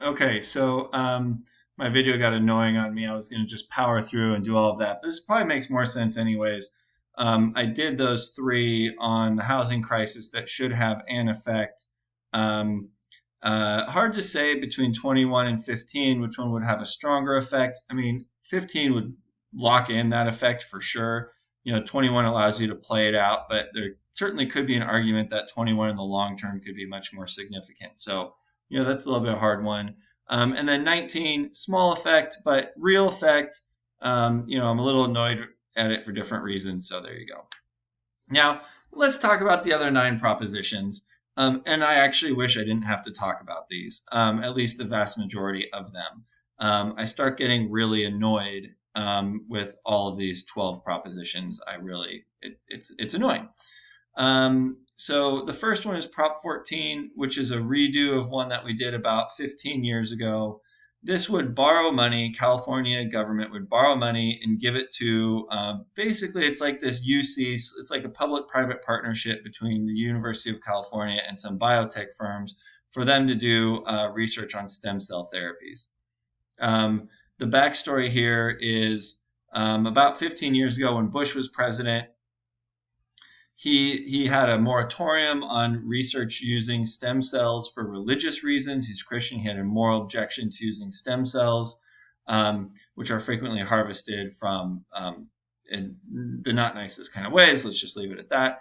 Okay, so my video got annoying on me. I was going to just power through and do all of that. This probably makes more sense anyways. I did those three on the housing crisis that should have an effect. Um, Hard to say between 21 and 15 which one would have a stronger effect. I mean, 15 would lock in that effect for sure. 21 allows you to play it out, but there certainly could be an argument that 21 in the long term could be much more significant. So, that's a little bit of a hard one. And then 19, small effect, but real effect. I'm a little annoyed at it for different reasons. So there you go. Now, let's talk about the other nine propositions. And I actually wish I didn't have to talk about these, at least the vast majority of them. I start getting really annoyed with all of these 12 propositions. It's annoying. So the first one is Prop 14, which is a redo of one that we did about 15 years ago. This would borrow money. California government would borrow money and give it to basically it's like this UC. It's like a public-private partnership between the University of California and some biotech firms for them to do research on stem cell therapies. The backstory here is about 15 years ago when Bush was president, he had a moratorium on research using stem cells for religious reasons. He's Christian. He had a moral objection to using stem cells, which are frequently harvested from in the not nicest kind of ways. Let's just leave it at that.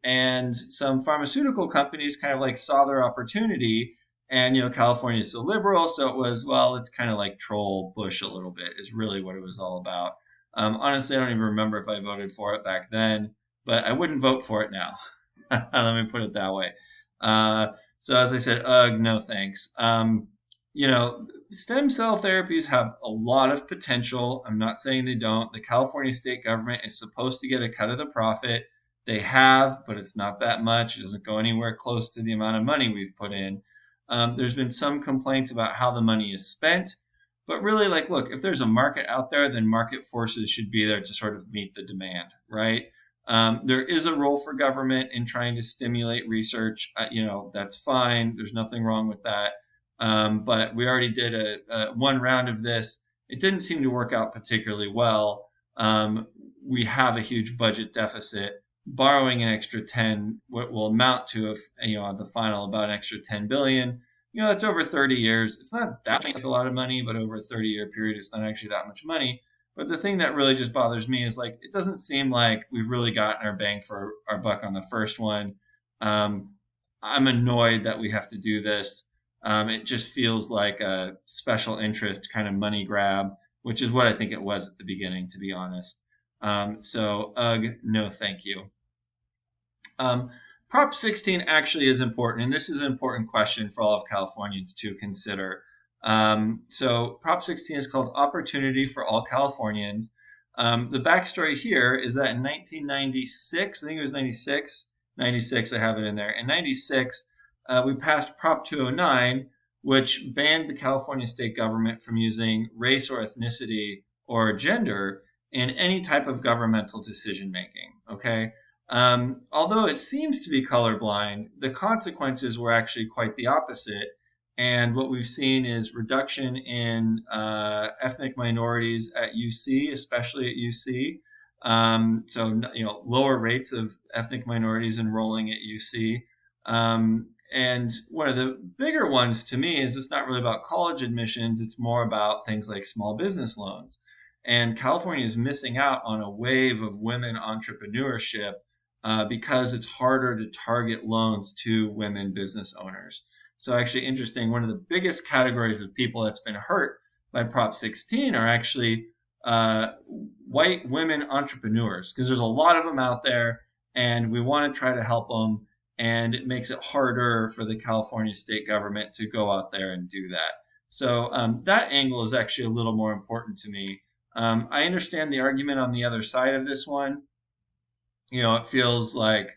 And some pharmaceutical companies kind of like saw their opportunity. And California is so liberal, so it was, well, it's kind of like troll Bush a little bit is really what it was all about. Honestly, I don't even remember if I voted for it back then, but I wouldn't vote for it now. Let me put it that way. So as I said, no thanks. Stem cell therapies have a lot of potential. I'm not saying they don't. The California state government is supposed to get a cut of the profit. They have, but it's not that much. It doesn't go anywhere close to the amount of money we've put in. There's been some complaints about how the money is spent, but really, like, look, if there's a market out there, then market forces should be there to sort of meet the demand, right? There is a role for government in trying to stimulate research. That's fine. There's nothing wrong with that. But we already did a one round of this. It didn't seem to work out particularly well. We have a huge budget deficit. Borrowing an extra 10, what will amount to, the final about an extra 10 billion. That's over 30 years. It's not that like a lot of money, but over a 30-year period, it's not actually that much money. But the thing that really just bothers me is like it doesn't seem like we've really gotten our bang for our buck on the first one. I'm annoyed that we have to do this. It just feels like a special interest kind of money grab, which is what I think it was at the beginning, to be honest. So, no, thank you. Prop 16 actually is important, and this is an important question for all of Californians to consider. So Prop 16 is called Opportunity for All Californians. The backstory here is that in 1996, I think it was 96, I have it in there. In 96, we passed Prop 209, which banned the California state government from using race or ethnicity or gender in any type of governmental decision making. Okay. Although it seems to be colorblind, the consequences were actually quite the opposite. And what we've seen is reduction in ethnic minorities at UC, especially at UC. So, lower rates of ethnic minorities enrolling at UC. And one of the bigger ones to me is it's not really about college admissions. It's more about things like small business loans. And California is missing out on a wave of women entrepreneurship because it's harder to target loans to women business owners. So actually interesting, one of the biggest categories of people that's been hurt by Prop 16 are actually white women entrepreneurs, because there's a lot of them out there and we want to try to help them. And it makes it harder for the California state government to go out there and do that. So that angle is actually a little more important to me. I understand the argument on the other side of this one. It feels like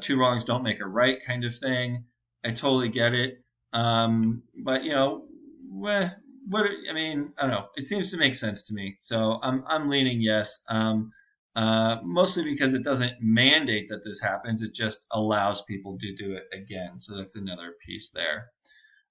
two wrongs don't make a right kind of thing. I totally get it. But I mean, I don't know. It seems to make sense to me. So I'm leaning yes. Mostly because it doesn't mandate that this happens. It just allows people to do it again. So that's another piece there.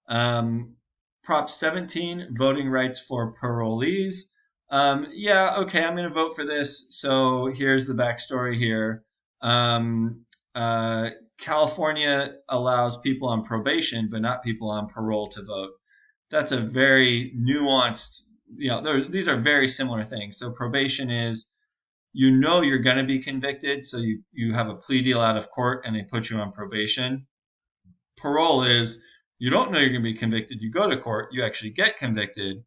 Um, Prop 17, voting rights for parolees. Yeah, okay, I'm going to vote for this. So here's the backstory here. Um, uh, California allows people on probation, but not people on parole to vote. That's a very nuanced, these are very similar things. So probation is, you're going to be convicted, so you have a plea deal out of court and they put you on probation. Parole is, you don't know you're going to be convicted, you go to court, you actually get convicted,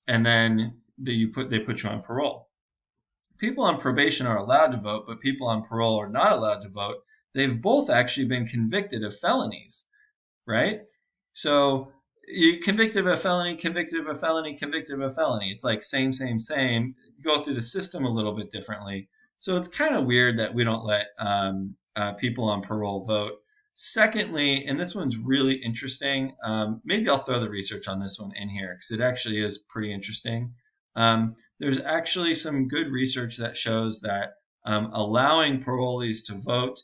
and then they put you on parole. People on probation are allowed to vote, but people on parole are not allowed to vote. They've both actually been convicted of felonies, right? So you convicted of a felony, convicted of a felony, convicted of a felony. It's like same, same, same. You go through the system a little bit differently. So it's kind of weird that we don't let people on parole vote. Secondly, and this one's really interesting. Maybe I'll throw the research on this one in here because it actually is pretty interesting. There's actually some good research that shows that allowing parolees to vote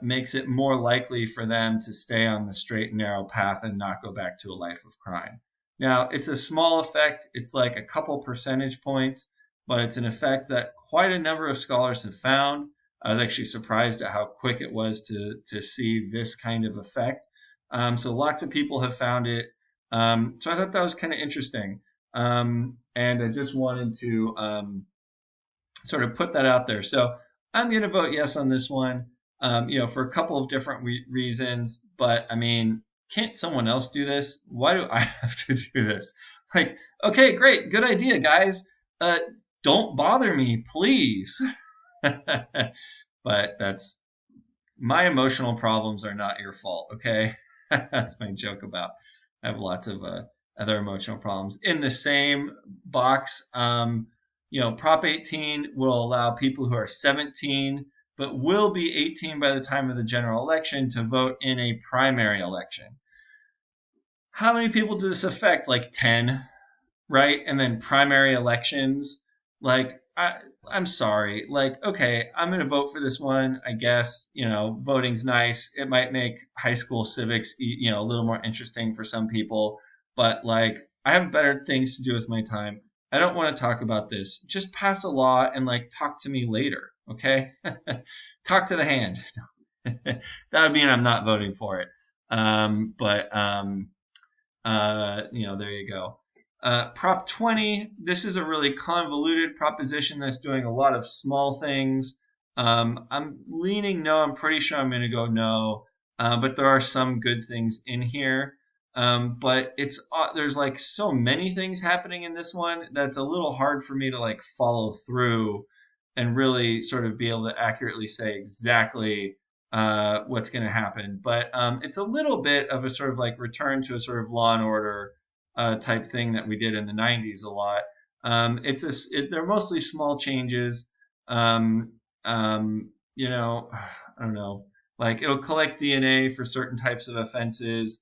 makes it more likely for them to stay on the straight and narrow path and not go back to a life of crime. Now, it's a small effect. It's like a couple percentage points, but it's an effect that quite a number of scholars have found. I was actually surprised at how quick it was to see this kind of effect. So lots of people have found it. So I thought that was kind of interesting. And I just wanted to sort of put that out there. So I'm going to vote yes on this one, for a couple of different reasons. But I mean, can't someone else do this? Why do I have to do this? Like, okay, great, good idea, guys. Don't bother me, please. But that's, my emotional problems are not your fault, okay? That's my joke about. I have lots of other emotional problems. In the same box, Prop 18 will allow people who are 17 but will be 18 by the time of the general election to vote in a primary election. How many people does this affect? Like 10, right? And then primary elections, like I'm sorry, like, okay, I'm going to vote for this one. I guess, voting's nice. It might make high school civics, a little more interesting for some people, but like, I have better things to do with my time. I don't want to talk about this. Just pass a law and like talk to me later, okay? Talk to the hand. That would mean I'm not voting for it. There you go. Prop 20, this is a really convoluted proposition that's doing a lot of small things. I'm leaning no. I'm pretty sure I'm going to go no. But there are some good things in here. But there's like so many things happening in this one that's a little hard for me to like follow through and really sort of be able to accurately say exactly what's going to happen. But it's a little bit of a sort of like return to a sort of Law and Order type thing that we did in the 90s a lot. They're mostly small changes. I don't know. Like it'll collect DNA for certain types of offenses,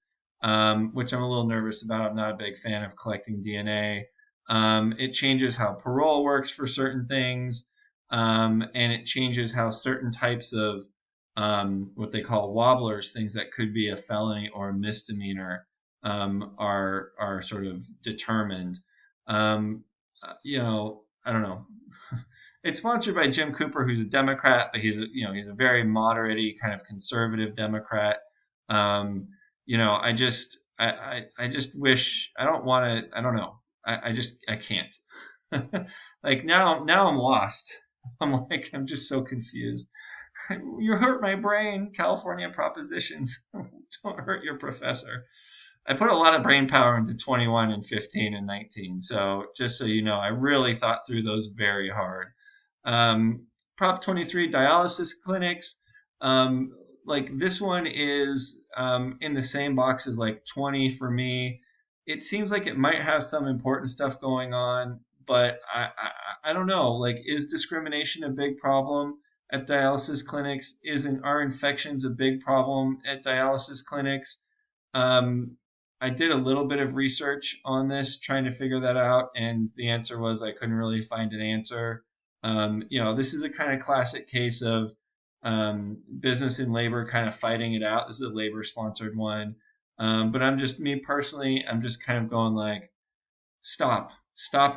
which I'm a little nervous about. I'm not a big fan of collecting DNA. It changes how parole works for certain things, and it changes how certain types of what they call wobblers, things that could be a felony or a misdemeanor, are sort of determined. I don't know. It's sponsored by Jim Cooper, who's a Democrat, but he's a very moderate kind of conservative Democrat. I just wish, I don't want to. I don't know. I can't. Like now I'm lost. I'm just so confused. You hurt my brain, California propositions. Don't hurt your professor. I put a lot of brain power into 21 and 15 and 19. So just so you know, I really thought through those very hard. Prop 23, dialysis clinics. Like this one is in the same box as like 20 for me. It seems like it might have some important stuff going on, but I don't know. Like, is discrimination a big problem at dialysis clinics? Are infections a big problem at dialysis clinics? Um, I did a little bit of research on this, trying to figure that out, and the answer was I couldn't really find an answer. This is a kind of classic case of business and labor kind of fighting it out. This is a labor-sponsored one. But me personally, I'm just kind of going like, stop,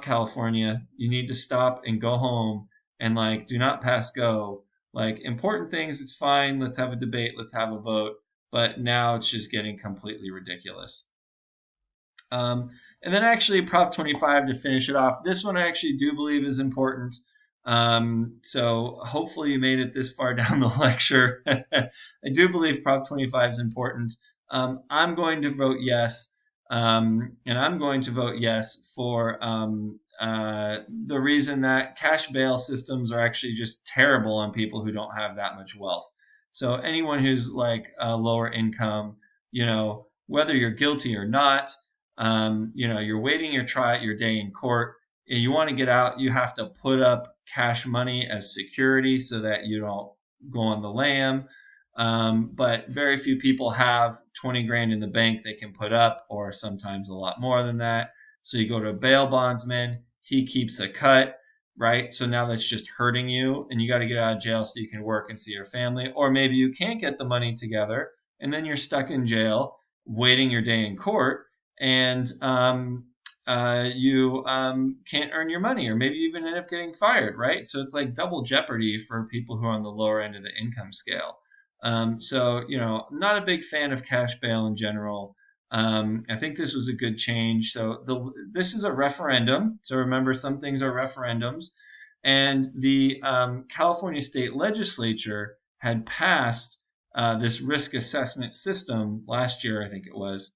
California. You need to stop and go home and like, do not pass go. Like important things, it's fine. Let's have a debate. Let's have a vote. But now it's just getting completely ridiculous. Um, and then actually Prop 25 to finish it off. This one I actually do believe is important. So hopefully you made it this far down the lecture. I do believe Prop 25 is important. I'm going to vote yes. And I'm going to vote yes for the reason that cash bail systems are actually just terrible on people who don't have that much wealth. So anyone who's like lower income, whether you're guilty or not, you're waiting your day in court. You want to get out, you have to put up cash money as security so that you don't go on the lam. But very few people have 20 grand in the bank they can put up, or sometimes a lot more than that. So you go to a bail bondsman, he keeps a cut, right? So now that's just hurting you, and you got to get out of jail so you can work and see your family. Or maybe you can't get the money together, and then you're stuck in jail waiting your day in court, and you can't earn your money, or maybe you even end up getting fired, right? So it's like double jeopardy for people who are on the lower end of the income scale. I'm not a big fan of cash bail in general. I think this was a good change. This is a referendum. So remember, some things are referendums. And the California state legislature had passed this risk assessment system last year, I think it was.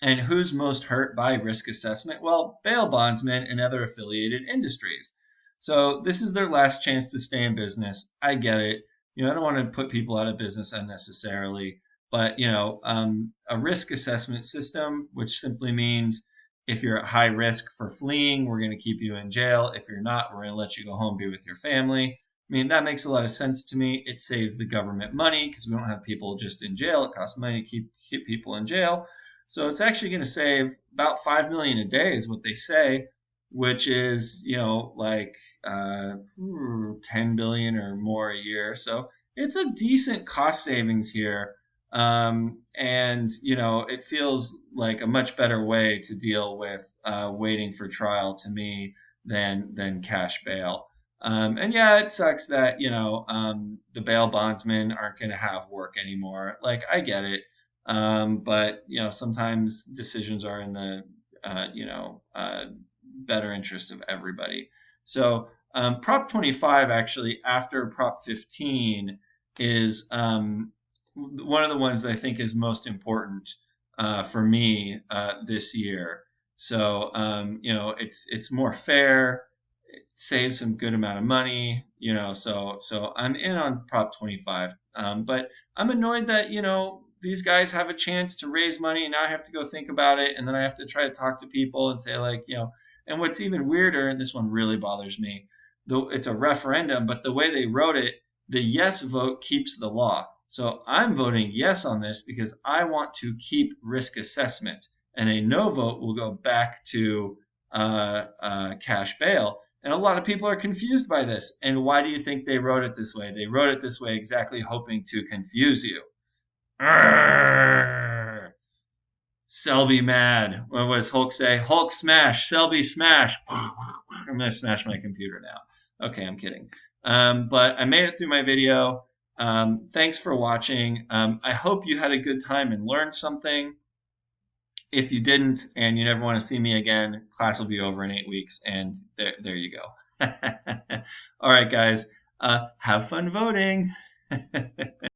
And who's most hurt by risk assessment? Well, bail bondsmen and other affiliated industries. So this is their last chance to stay in business. I get it. I don't want to put people out of business unnecessarily, but a risk assessment system, which simply means if you're at high risk for fleeing, we're going to keep you in jail. If you're not, we're going to let you go home, be with your family. I mean, that makes a lot of sense to me. It saves the government money because we don't have people just in jail. It costs money to keep people in jail. So it's actually going to save about 5 million a day is what they say, which is, like 10 billion or more a year. So it's a decent cost savings here. And, it feels like a much better way to deal with waiting for trial to me than cash bail. And yeah, it sucks that, the bail bondsmen aren't going to have work anymore. Like, I get it. But sometimes decisions are in the better interest of everybody. So Prop 25 actually after Prop 15 is one of the ones that I think is most important for me this year. So it's more fair. It saves some good amount of money. So I'm in on Prop 25. But I'm annoyed that these guys have a chance to raise money, and now I have to go think about it, and then I have to try to talk to people and say like, and what's even weirder, and this one really bothers me, though it's a referendum, but the way they wrote it, the yes vote keeps the law. So I'm voting yes on this because I want to keep risk assessment, and a no vote will go back to cash bail. And a lot of people are confused by this. And why do you think they wrote it this way? They wrote it this way exactly hoping to confuse you. Arrgh. Selby mad. What does Hulk say? Hulk smash. Selby smash. I'm going to smash my computer now. Okay, I'm kidding. But I made it through my video. Thanks for watching. I hope you had a good time and learned something. If you didn't and you never want to see me again, class will be over in 8 weeks. And there you go. All right, guys. Have fun voting.